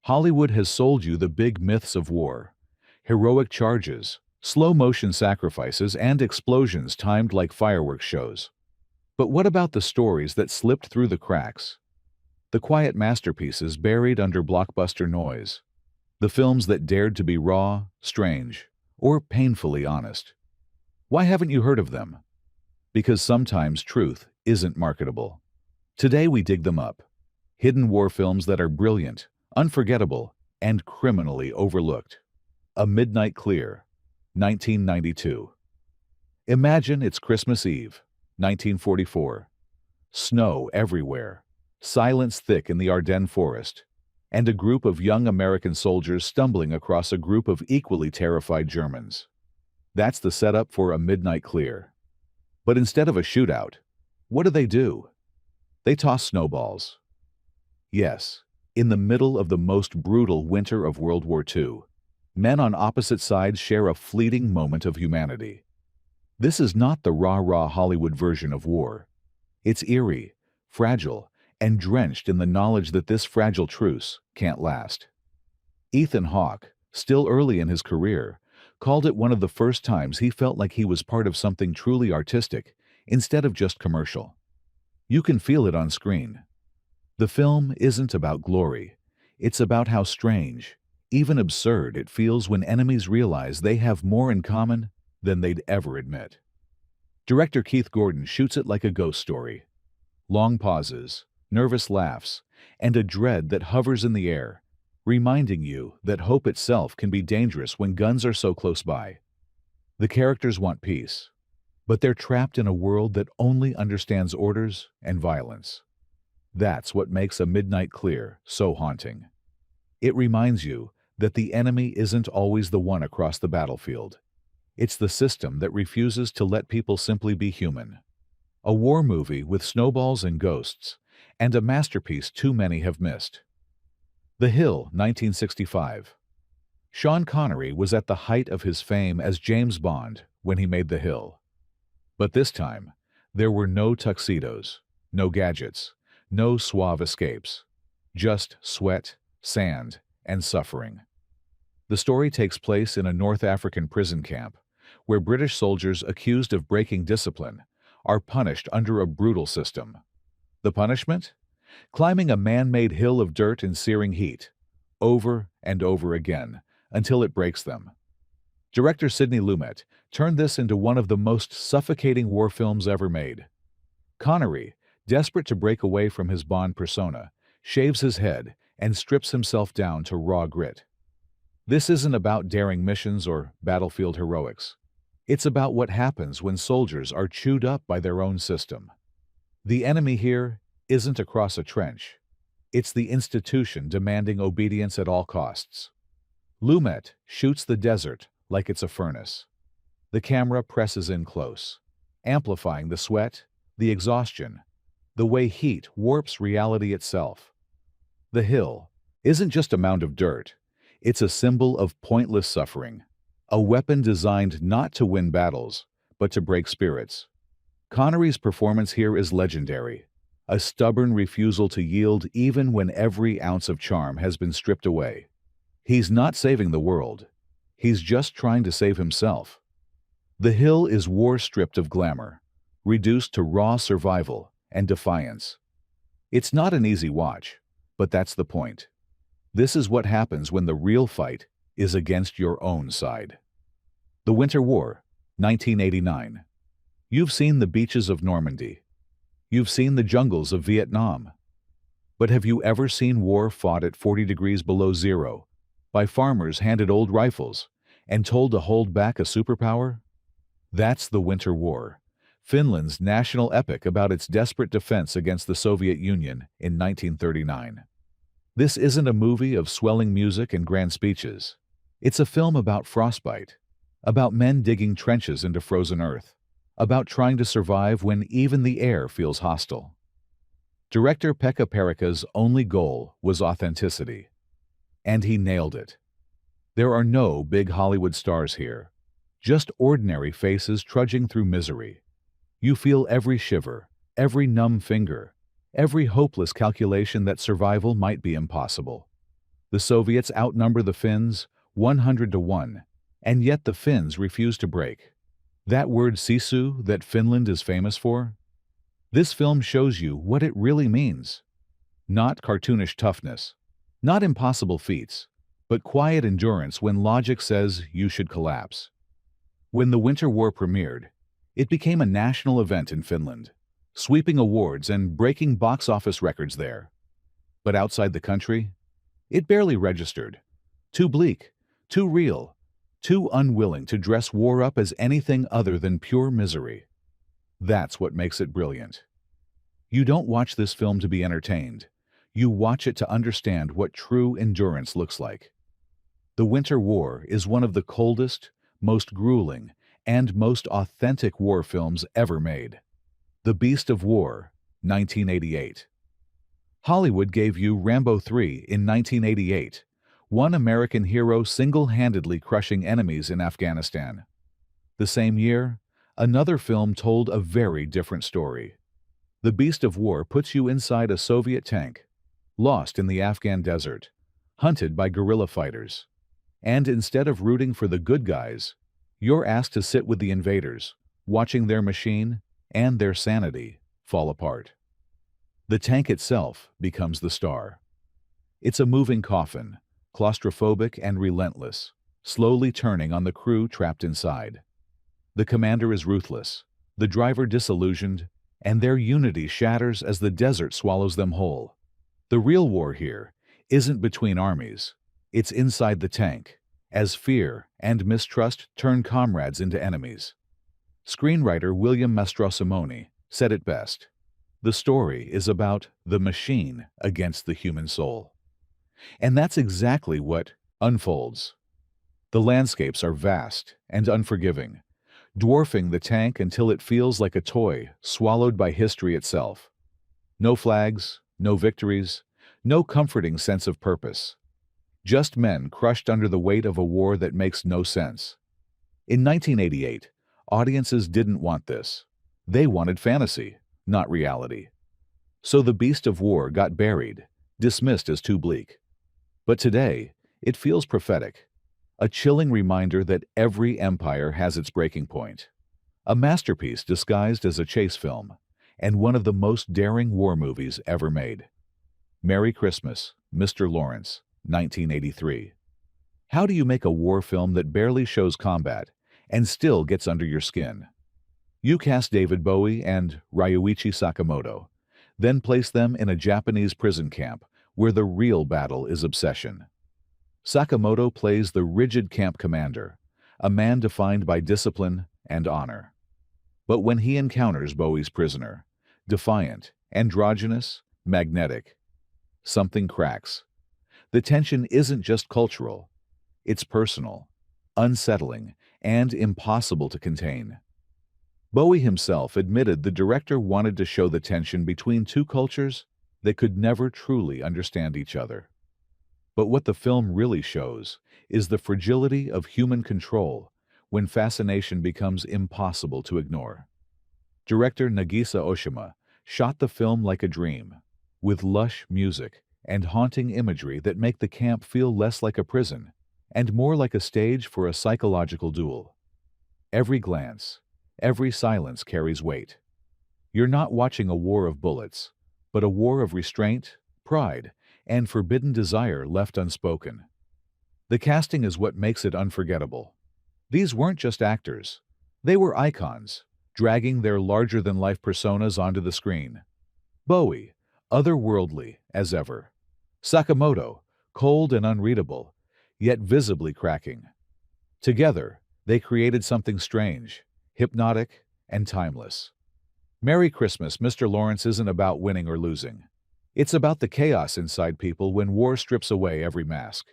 Hollywood has sold you the big myths of war: heroic charges, slow-motion sacrifices, and explosions timed like fireworks shows. But what about the stories that slipped through the cracks? The quiet masterpieces buried under blockbuster noise. The films that dared to be raw, strange, or painfully honest. Why haven't you heard of them? Because sometimes truth isn't marketable. Today we dig them up. Hidden war films that are brilliant, unforgettable, and criminally overlooked. A Midnight Clear, 1992. Imagine it's Christmas Eve, 1944. Snow everywhere, silence thick in the Ardennes forest, and a group of young American soldiers stumbling across a group of equally terrified Germans. That's the setup for A Midnight Clear. But instead of a shootout, what do? They toss snowballs. Yes, in the middle of the most brutal winter of World War II, men on opposite sides share a fleeting moment of humanity. This is not the rah-rah Hollywood version of war. It's eerie, fragile, and drenched in the knowledge that this fragile truce can't last. Ethan Hawke, still early in his career, called it one of the first times he felt like he was part of something truly artistic instead of just commercial. You can feel it on screen. The film isn't about glory. It's about how strange, even absurd, it feels when enemies realize they have more in common than they'd ever admit. Director Keith Gordon shoots it like a ghost story. Long pauses, nervous laughs, and a dread that hovers in the air, reminding you that hope itself can be dangerous when guns are so close by. The characters want peace, but they're trapped in a world that only understands orders and violence. That's what makes A Midnight Clear so haunting. It reminds you that the enemy isn't always the one across the battlefield. It's the system that refuses to let people simply be human. A war movie with snowballs and ghosts, and a masterpiece too many have missed. The Hill, 1965. Sean Connery was at the height of his fame as James Bond when he made The Hill. But this time, there were no tuxedos, no gadgets, no suave escapes. Just sweat, sand, and suffering. The story takes place in a North African prison camp, where British soldiers accused of breaking discipline are punished under a brutal system. The punishment? Climbing a man-made hill of dirt in searing heat, over and over again, until it breaks them. Director Sidney Lumet turned this into one of the most suffocating war films ever made. Connery, desperate to break away from his Bond persona, shaves his head and strips himself down to raw grit. This isn't about daring missions or battlefield heroics. It's about what happens when soldiers are chewed up by their own system. The enemy here isn't across a trench. It's the institution demanding obedience at all costs. Lumet shoots the desert like it's a furnace. The camera presses in close, amplifying the sweat, the exhaustion, the way heat warps reality itself. The Hill isn't just a mound of dirt. It's a symbol of pointless suffering, a weapon designed not to win battles, but to break spirits. Connery's performance here is legendary, a stubborn refusal to yield even when every ounce of charm has been stripped away. He's not saving the world. He's just trying to save himself. The Hill is war stripped of glamour, reduced to raw survival and defiance. It's not an easy watch, but that's the point. This is what happens when the real fight is against your own side. The Winter War, 1989. You've seen the beaches of Normandy. You've seen the jungles of Vietnam. But have you ever seen war fought at 40 degrees below zero, by farmers handed old rifles and told to hold back a superpower? That's the Winter War, Finland's national epic about its desperate defense against the Soviet Union in 1939. This isn't a movie of swelling music and grand speeches. It's a film about frostbite, about men digging trenches into frozen earth, about trying to survive when even the air feels hostile. Director Pekka Parikka's only goal was authenticity, and he nailed it. There are no big Hollywood stars here, just ordinary faces trudging through misery. You feel every shiver, every numb finger, every hopeless calculation that survival might be impossible. The Soviets outnumber the Finns 100 to 1, and yet the Finns refuse to break. That word sisu that Finland is famous for? This film shows you what it really means. Not cartoonish toughness, not impossible feats, but quiet endurance when logic says you should collapse. When the Winter War premiered, it became a national event in Finland, sweeping awards and breaking box office records there. But outside the country, it barely registered. Too bleak, too real, too unwilling to dress war up as anything other than pure misery. That's what makes it brilliant. You don't watch this film to be entertained. You watch it to understand what true endurance looks like. The Winter War is one of the coldest, most grueling, and most authentic war films ever made. The Beast of War, 1988. Hollywood gave you Rambo 3 in 1988, one American hero single-handedly crushing enemies in Afghanistan. The same year, another film told a very different story. The Beast of War puts you inside a Soviet tank, lost in the Afghan desert, hunted by guerrilla fighters. And instead of rooting for the good guys, you're asked to sit with the invaders, watching their machine and their sanity fall apart. The tank itself becomes the star. It's a moving coffin, claustrophobic and relentless, slowly turning on the crew trapped inside. The commander is ruthless, the driver disillusioned, and their unity shatters as the desert swallows them whole. The real war here isn't between armies, it's inside the tank, as fear and mistrust turn comrades into enemies. Screenwriter William Mastrosimone said it best. The story is about the machine against the human soul. And that's exactly what unfolds. The landscapes are vast and unforgiving, dwarfing the tank until it feels like a toy swallowed by history itself. No flags, no victories, no comforting sense of purpose. Just men crushed under the weight of a war that makes no sense. In 1988, audiences didn't want this. They wanted fantasy, not reality. So the Beast of War got buried, dismissed as too bleak. But today, it feels prophetic, a chilling reminder that every empire has its breaking point. A masterpiece disguised as a chase film, and one of the most daring war movies ever made. Merry Christmas, Mr. Lawrence, 1983. How do you make a war film that barely shows combat and still gets under your skin? You cast David Bowie and Ryuichi Sakamoto, then place them in a Japanese prison camp where the real battle is obsession. Sakamoto plays the rigid camp commander, a man defined by discipline and honor. But when he encounters Bowie's prisoner, defiant, androgynous, magnetic, something cracks. The tension isn't just cultural, it's personal, unsettling, and impossible to contain. Bowie himself admitted the director wanted to show the tension between two cultures that could never truly understand each other. But what the film really shows is the fragility of human control when fascination becomes impossible to ignore. Director Nagisa Oshima shot the film like a dream, with lush music and haunting imagery that make the camp feel less like a prison and more like a stage for a psychological duel. Every glance, every silence carries weight. You're not watching a war of bullets, but a war of restraint, pride, and forbidden desire left unspoken. The casting is what makes it unforgettable. These weren't just actors. They were icons, dragging their larger-than-life personas onto the screen. Bowie, otherworldly as ever. Sakamoto, cold and unreadable, yet visibly cracking. Together, they created something strange, hypnotic, and timeless. Merry Christmas, Mr. Lawrence isn't about winning or losing. It's about the chaos inside people when war strips away every mask.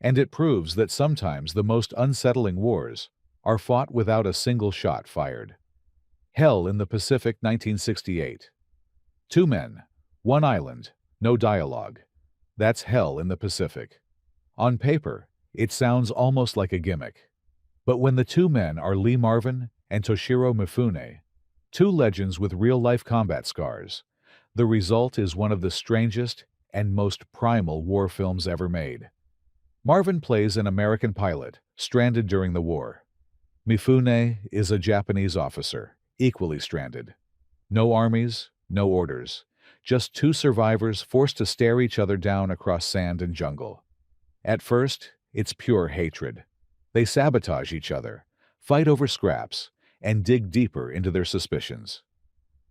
And it proves that sometimes the most unsettling wars are fought without a single shot fired. Hell in the Pacific, 1968. 2 men, 1 island, no dialogue. That's hell in the Pacific. On paper, it sounds almost like a gimmick. But when the 2 men are Lee Marvin and Toshiro Mifune, 2 legends with real-life combat scars, the result is one of the strangest and most primal war films ever made. Marvin plays an American pilot, stranded during the war. Mifune is a Japanese officer, equally stranded. No armies, no orders. Just two survivors forced to stare each other down across sand and jungle. At first, it's pure hatred. They sabotage each other, fight over scraps, and dig deeper into their suspicions.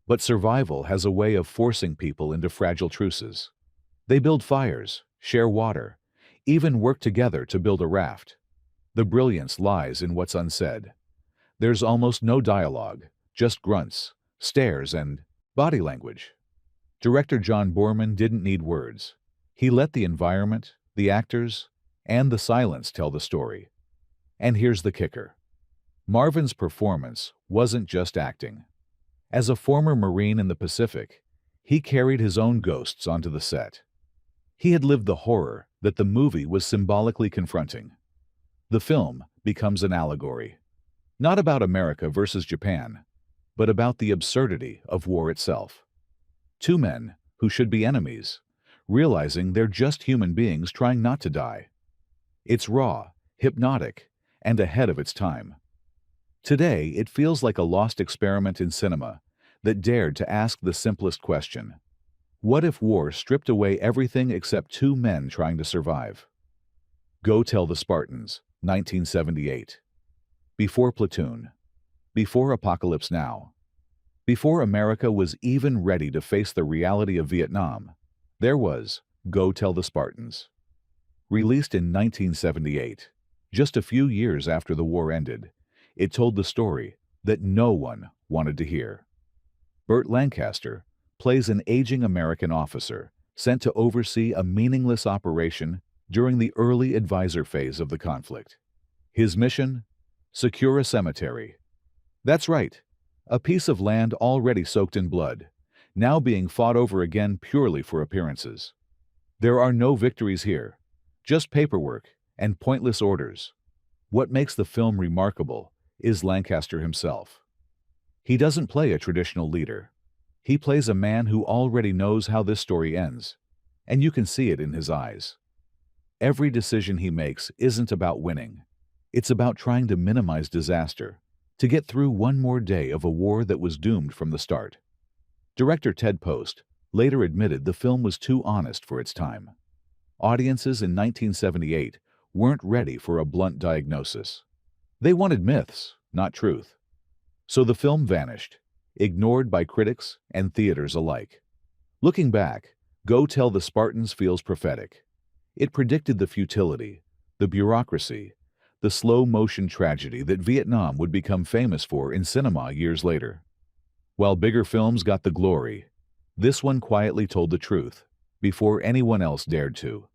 But survival has a way of forcing people into fragile truces. They build fires, share water, even work together to build a raft. The brilliance lies in what's unsaid. There's almost no dialogue, just grunts, stares, and body language. Director John Boorman didn't need words. He let the environment, the actors, and the silence tell the story. And here's the kicker. Marvin's performance wasn't just acting. As a former Marine in the Pacific, he carried his own ghosts onto the set. He had lived the horror that the movie was symbolically confronting. The film becomes an allegory, not about America versus Japan, but about the absurdity of war itself. Two men who should be enemies, realizing they're just human beings trying not to die. It's raw, hypnotic, and ahead of its time. Today, it feels like a lost experiment in cinema that dared to ask the simplest question. What if war stripped away everything except two men trying to survive? Go Tell the Spartans, 1978. Before Platoon. Before Apocalypse Now. Before America was even ready to face the reality of Vietnam, there was Go Tell the Spartans. Released in 1978, just a few years after the war ended, it told the story that no one wanted to hear. Burt Lancaster plays an aging American officer sent to oversee a meaningless operation during the early advisor phase of the conflict. His mission? Secure a cemetery. That's right, a piece of land already soaked in blood, now being fought over again purely for appearances. There are no victories here, just paperwork and pointless orders. What makes the film remarkable is Lancaster himself. He doesn't play a traditional leader. He plays a man who already knows how this story ends, and you can see it in his eyes. Every decision he makes isn't about winning. It's about trying to minimize disaster, to get through one more day of a war that was doomed from the start. Director Ted Post later admitted the film was too honest for its time. Audiences in 1978 weren't ready for a blunt diagnosis. They wanted myths, not truth. So the film vanished, ignored by critics and theaters alike. Looking back, Go Tell the Spartans feels prophetic. It predicted the futility, the bureaucracy, the slow-motion tragedy that Vietnam would become famous for in cinema years later. While bigger films got the glory, this one quietly told the truth, before anyone else dared to.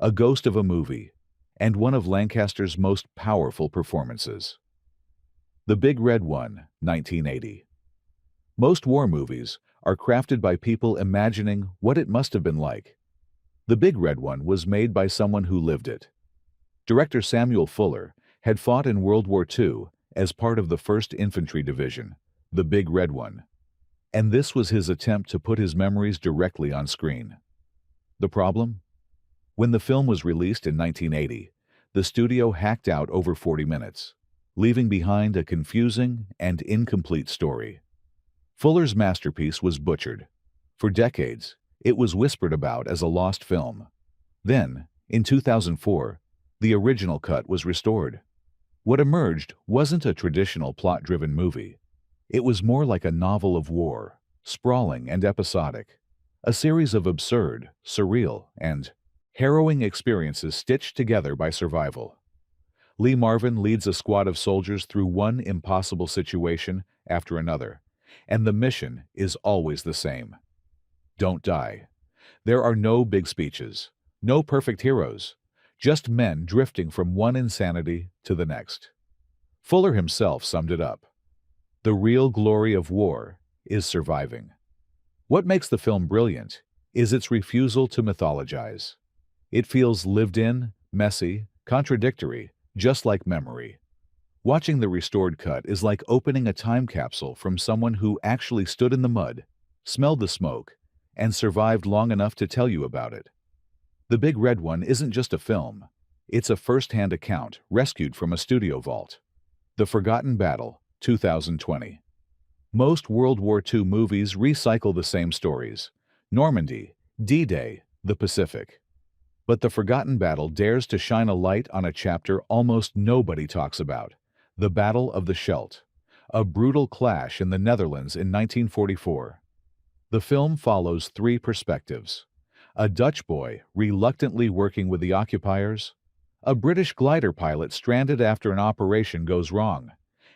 A ghost of a movie, and one of Lancaster's most powerful performances. The Big Red One, 1980. Most war movies are crafted by people imagining what it must have been like. The Big Red One was made by someone who lived it. Director Samuel Fuller had fought in World War II as part of the 1st Infantry Division, the Big Red One, and this was his attempt to put his memories directly on screen. The problem? When the film was released in 1980, the studio hacked out over 40 minutes, leaving behind a confusing and incomplete story. Fuller's masterpiece was butchered. For decades, it was whispered about as a lost film. Then, in 2004, the original cut was restored. What emerged wasn't a traditional plot-driven movie. It was more like a novel of war, sprawling and episodic, a series of absurd, surreal, and harrowing experiences stitched together by survival. Lee Marvin leads a squad of soldiers through one impossible situation after another, and the mission is always the same. Don't die. There are no big speeches, no perfect heroes, just men drifting from one insanity to the next. Fuller himself summed it up. The real glory of war is surviving. What makes the film brilliant is its refusal to mythologize. It feels lived in, messy, contradictory, just like memory. Watching the restored cut is like opening a time capsule from someone who actually stood in the mud, smelled the smoke, and survived long enough to tell you about it. The Big Red One isn't just a film. It's a first-hand account rescued from a studio vault. The Forgotten Battle, 2020. Most World War II movies recycle the same stories: Normandy, D-Day, the Pacific. But The Forgotten Battle dares to shine a light on a chapter almost nobody talks about: the Battle of the Scheldt, a brutal clash in the Netherlands in 1944. The film follows three perspectives: a Dutch boy reluctantly working with the occupiers, a British glider pilot stranded after an operation goes wrong,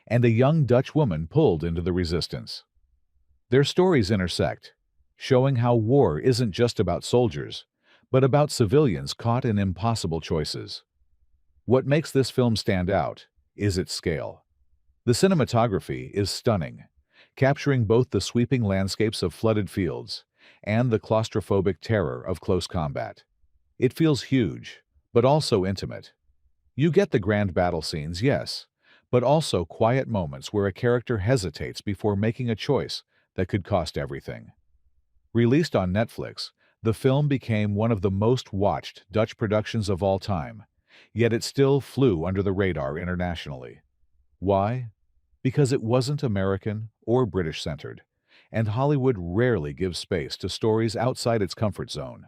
and a young Dutch woman pulled into the resistance. Their stories intersect, showing how war isn't just about soldiers, but about civilians caught in impossible choices. What makes this film stand out is its scale. The cinematography is stunning, capturing both the sweeping landscapes of flooded fields and the claustrophobic terror of close combat. It feels huge, but also intimate. You get the grand battle scenes, yes, but also quiet moments where a character hesitates before making a choice that could cost everything. Released on Netflix, the film became one of the most watched Dutch productions of all time, yet it still flew under the radar internationally. Why? Because it wasn't American or British-centered, and Hollywood rarely gives space to stories outside its comfort zone.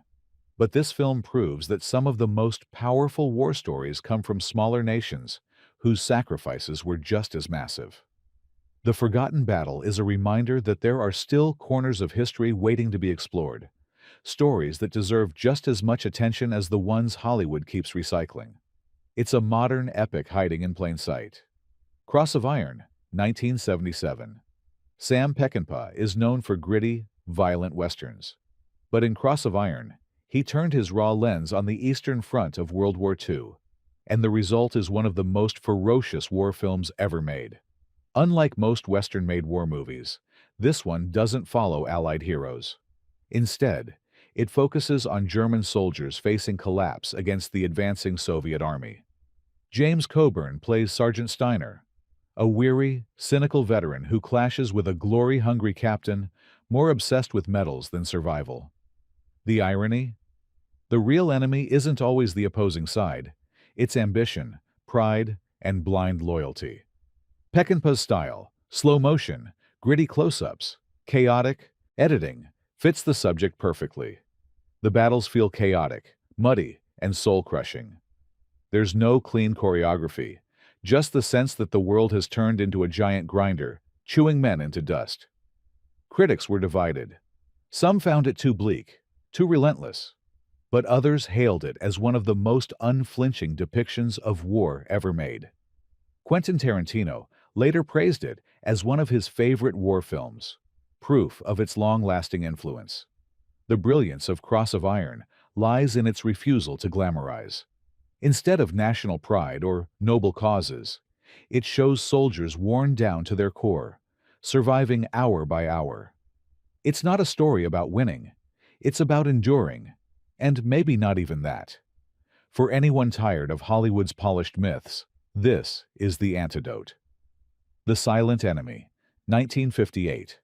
But this film proves that some of the most powerful war stories come from smaller nations whose sacrifices were just as massive. The Forgotten Battle is a reminder that there are still corners of history waiting to be explored, stories that deserve just as much attention as the ones Hollywood keeps recycling. It's a modern epic hiding in plain sight. Cross of Iron, 1977. Sam Peckinpah is known for gritty, violent westerns. But in Cross of Iron, he turned his raw lens on the Eastern Front of World War II, and the result is one of the most ferocious war films ever made. Unlike most Western-made war movies, this one doesn't follow Allied heroes. Instead, it focuses on German soldiers facing collapse against the advancing Soviet army. James Coburn plays Sergeant Steiner, a weary, cynical veteran who clashes with a glory-hungry captain more obsessed with medals than survival. The irony? The real enemy isn't always the opposing side. It's ambition, pride, and blind loyalty. Peckinpah's style, slow motion, gritty close-ups, chaotic editing, fits the subject perfectly. The battles feel chaotic, muddy, and soul-crushing. There's no clean choreography, just the sense that the world has turned into a giant grinder, chewing men into dust. Critics were divided. Some found it too bleak, too relentless, but others hailed it as one of the most unflinching depictions of war ever made. Quentin Tarantino later praised it as one of his favorite war films, proof of its long-lasting influence. The brilliance of Cross of Iron lies in its refusal to glamorize. Instead of national pride or noble causes, it shows soldiers worn down to their core, surviving hour by hour. It's not a story about winning. It's about enduring, and maybe not even that. For anyone tired of Hollywood's polished myths, this is the antidote. The Silent Enemy, 1958.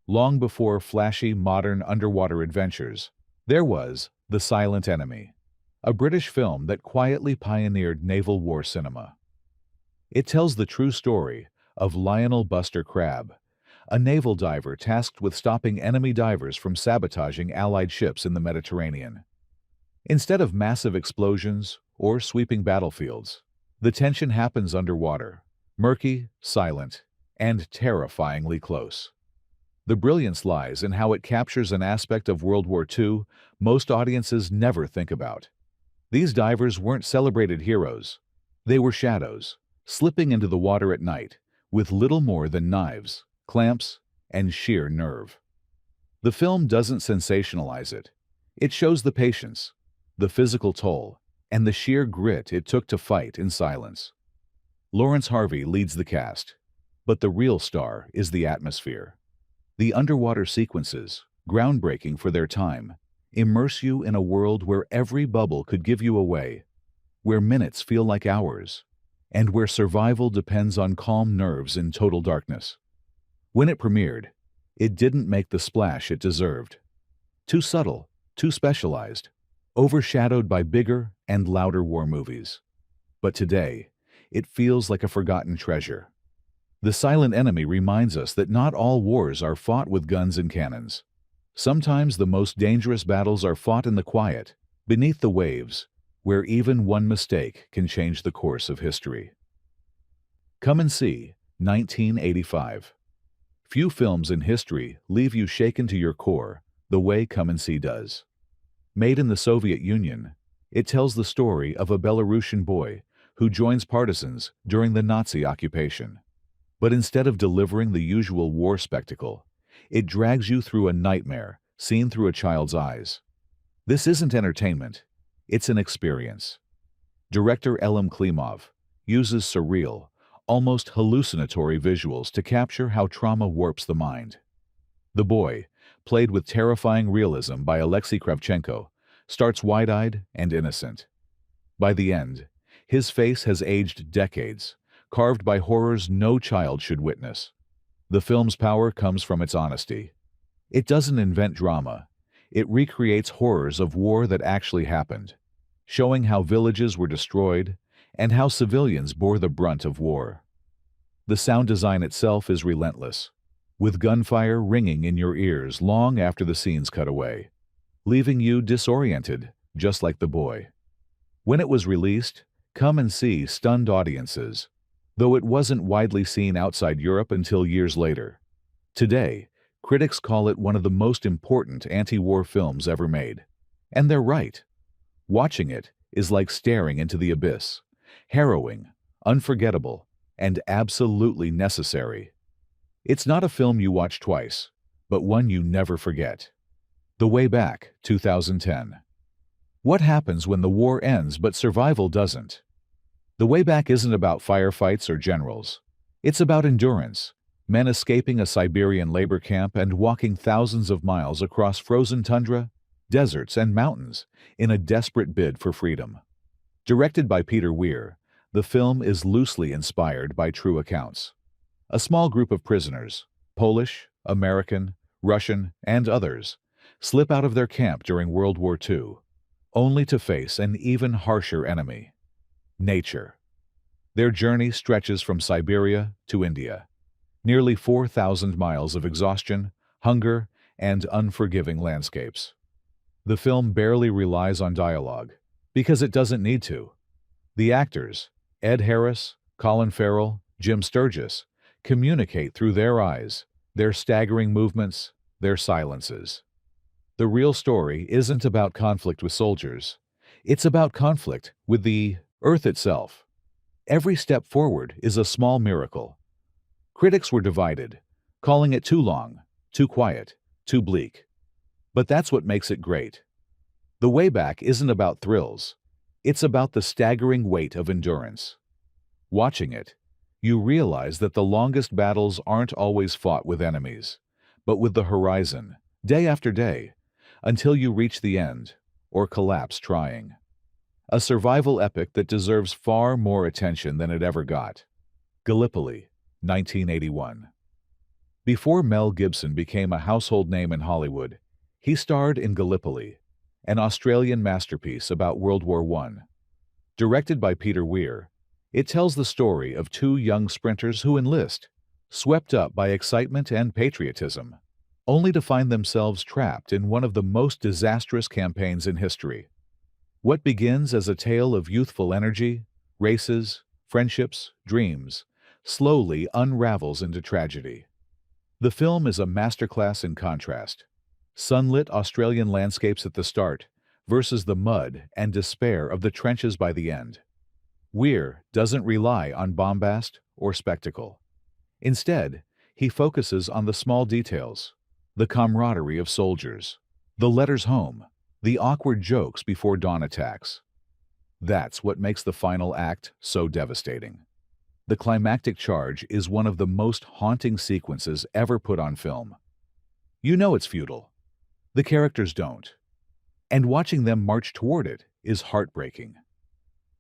Long before flashy modern underwater adventures, there was The Silent Enemy, a British film that quietly pioneered naval war cinema. It tells the true story of Lionel Buster Crabbe, a naval diver tasked with stopping enemy divers from sabotaging Allied ships in the Mediterranean. Instead of massive explosions or sweeping battlefields, the tension happens underwater, murky, silent, and terrifyingly close. The brilliance lies in how it captures an aspect of World War II most audiences never think about. These divers weren't celebrated heroes. They were shadows, slipping into the water at night with little more than knives, clamps, and sheer nerve. The film doesn't sensationalize it. It shows the patience, the physical toll, and the sheer grit it took to fight in silence. Lawrence Harvey leads the cast, but the real star is the atmosphere. The underwater sequences, groundbreaking for their time, immerse you in a world where every bubble could give you away, where minutes feel like hours, and where survival depends on calm nerves in total darkness. When it premiered, it didn't make the splash it deserved. Too subtle, too specialized, overshadowed by bigger and louder war movies. But today, it feels like a forgotten treasure. The Silent Enemy reminds us that not all wars are fought with guns and cannons. Sometimes the most dangerous battles are fought in the quiet, beneath the waves, where even one mistake can change the course of history. Come and See, 1985. Few films in history leave you shaken to your core the way Come and See does. Made in the Soviet Union, it tells the story of a Belarusian boy who joins partisans during the Nazi occupation. But instead of delivering the usual war spectacle, it drags you through a nightmare seen through a child's eyes. This isn't entertainment, it's an experience. Director Elim Klimov uses surreal, almost hallucinatory visuals to capture how trauma warps the mind. The boy, played with terrifying realism by Alexei Kravchenko, starts wide-eyed and innocent. By the end, his face has aged decades, carved by horrors no child should witness. The film's power comes from its honesty. It doesn't invent drama. It recreates horrors of war that actually happened, showing how villages were destroyed and how civilians bore the brunt of war. The sound design itself is relentless, with gunfire ringing in your ears long after the scenes cut away, leaving you disoriented, just like the boy. When it was released, Come and See stunned audiences, though it wasn't widely seen outside Europe until years later. Today, critics call it one of the most important anti-war films ever made. And they're right. Watching it is like staring into the abyss, harrowing, unforgettable, and absolutely necessary. It's not a film you watch twice, but one you never forget. The Way Back, 2010. What happens when the war ends but survival doesn't? The Way Back isn't about firefights or generals. It's about endurance, men escaping a Siberian labor camp and walking thousands of miles across frozen tundra, deserts, and mountains in a desperate bid for freedom. Directed by Peter Weir, the film is loosely inspired by true accounts. A small group of prisoners, Polish, American, Russian, and others, slip out of their camp during World War II, only to face an even harsher enemy: nature. Their journey stretches from Siberia to India, nearly 4,000 miles of exhaustion, hunger, and unforgiving landscapes. The film barely relies on dialogue, because it doesn't need to. The actors, Ed Harris, Colin Farrell, Jim Sturgis, communicate through their eyes, their staggering movements, their silences. The real story isn't about conflict with soldiers. It's about conflict with the Earth itself. Every step forward is a small miracle. Critics were divided, calling it too long, too quiet, too bleak. But that's what makes it great. The Way Back isn't about thrills. It's about the staggering weight of endurance. Watching it, you realize that the longest battles aren't always fought with enemies, but with the horizon, day after day, until you reach the end, or collapse trying. A survival epic that deserves far more attention than it ever got. Gallipoli, 1981. Before Mel Gibson became a household name in Hollywood, he starred in Gallipoli, an Australian masterpiece about World War I. Directed by Peter Weir, it tells the story of two young sprinters who enlist, swept up by excitement and patriotism, only to find themselves trapped in one of the most disastrous campaigns in history. What begins as a tale of youthful energy, races, friendships, dreams, slowly unravels into tragedy. The film is a masterclass in contrast. Sunlit Australian landscapes at the start versus the mud and despair of the trenches by the end. Weir doesn't rely on bombast or spectacle. Instead, he focuses on the small details, the camaraderie of soldiers, the letters home, the awkward jokes before dawn attacks. That's what makes the final act so devastating. The climactic charge is one of the most haunting sequences ever put on film. You know it's futile. The characters don't. And watching them march toward it is heartbreaking.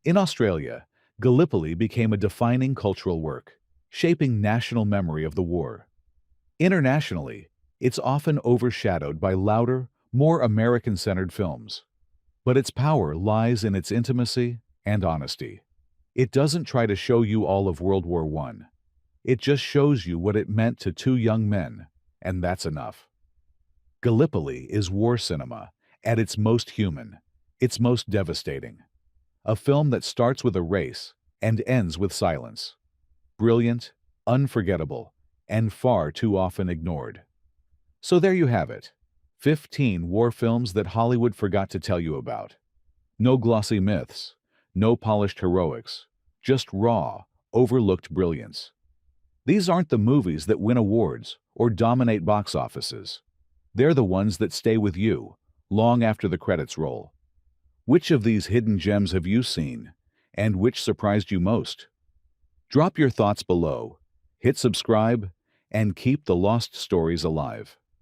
In Australia, Gallipoli became a defining cultural work, shaping national memory of the war. Internationally, it's often overshadowed by louder, more American-centered films. But its power lies in its intimacy and honesty. It doesn't try to show you all of World War I. It just shows you what it meant to two young men, and that's enough. Gallipoli is war cinema, at its most human, its most devastating. A film that starts with a race and ends with silence. Brilliant, unforgettable, and far too often ignored. So there you have it. 15 war films that Hollywood forgot to tell you about. No glossy myths, no polished heroics, just raw, overlooked brilliance. These aren't the movies that win awards or dominate box offices. They're the ones that stay with you, long after the credits roll. Which of these hidden gems have you seen, and which surprised you most? Drop your thoughts below, hit subscribe, and keep the lost stories alive.